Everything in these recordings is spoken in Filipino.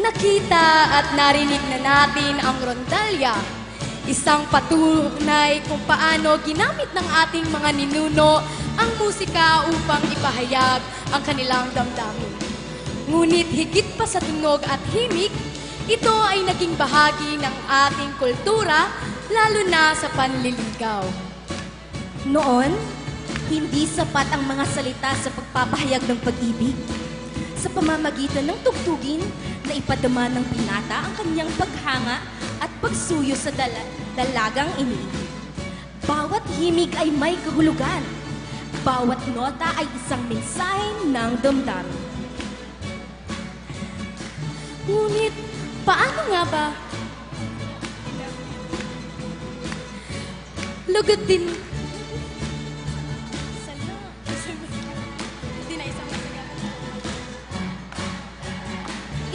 Nakita at narinig na natin ang rondalya, isang patunay kung paano ginamit ng ating mga ninuno ang musika upang ipahayag ang kanilang damdamin. Ngunit higit pa sa tunog at himig, ito ay naging bahagi ng ating kultura, lalo na sa panliligaw. Noon, hindi sapat ang mga salita sa pagpapahayag ng pag-ibig. Sa pamamagitan ng tugtugin na ipadama ng binata ang kanyang paghanga at pagsuyo sa dalagang iniibig. Bawat himig ay may kahulugan. Bawat nota ay isang mensahe ng damdamin. Ngunit, paano nga ba? Lugod din.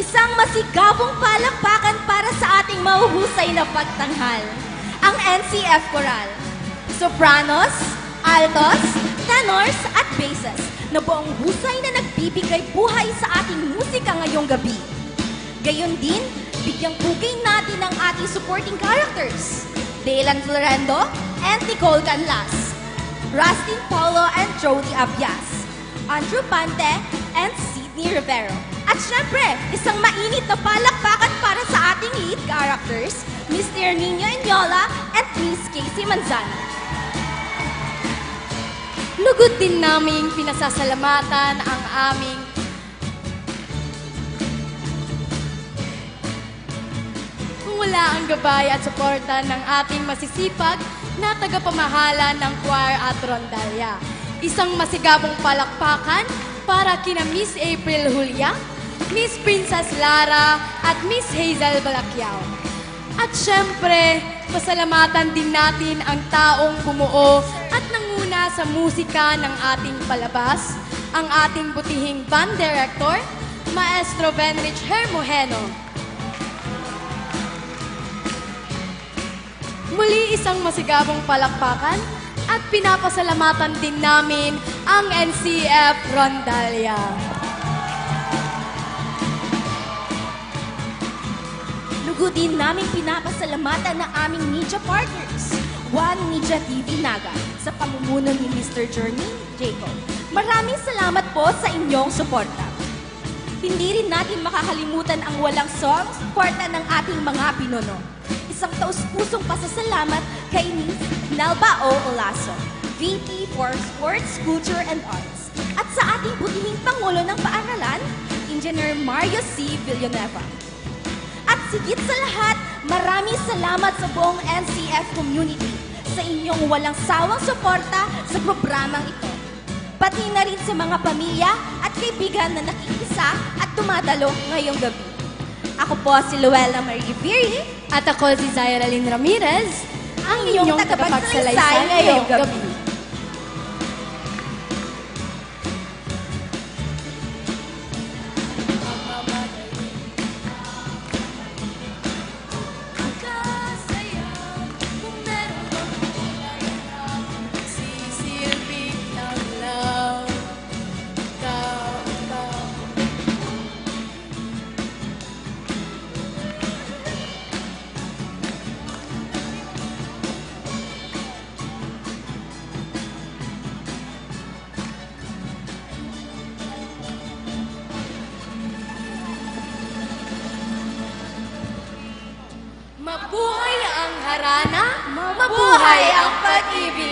Isang masigabong palakpakan para sa ating mahuhusay na pagtanghal. Ang NCF Choral. Sopranos, altos, tenors at basses na buong husay na nagbibigay buhay sa ating musika ngayong gabi. Gayon din, bigyang pugay natin ang ating supporting characters. Delan Florendo and Nicole Canlas. Rustin Paulo and Jody Abias. Andrew Pante and Sydney Rivero. At syempre, isang mainit na palakpakan para sa ating lead characters, Mr. Nino Enyola and Miss Casey Manzano. Lugod din naming pinasasalamatan ang aming kung wala ang gabay at suporta ng ating masisipag na tagapamahala ng choir at rondalya. Isang masigabong palakpakan para kina Miss April Julia, Miss Princess Lara at Miss Hazel Balakyao. At syempre, pasalamatan din natin ang taong bumuo at nanguna sa musika ng ating palabas, ang ating butihing band director, Maestro Benrich Hermojeno. Muli isang masigabong palakpakan at pinapasalamatan din namin ang NCF Rondalya. Lugod din namin pinapasalamatan ng aming media partners, One Media TV Naga, sa pamumuno ni Mr. Jeremy Jacob. Maraming salamat po sa inyong suporta. Hindi rin natin makakalimutan ang walang suporta ng ating mga pinuno. Isang taus-pusong pasasalamat kay Miss Nelba O. Olaso, VP for Sports, Culture and Arts. At sa ating butihing Pangulo ng Paaralan, Engineer Mario C. Villanueva. At sigit sa lahat, maraming salamat sa buong NCF community sa inyong walang sawang suporta sa programang ito. Pati na rin sa mga pamilya at kaibigan na nakikisa at tumadalo ngayong gabi. Ako po si Luella Marie Viri At ako si Zaira Lynn Ramirez, ang inyong tagapagsalaysay ngayong gabi. Mabuhay ang harana, mabuhay ang pag-ibig.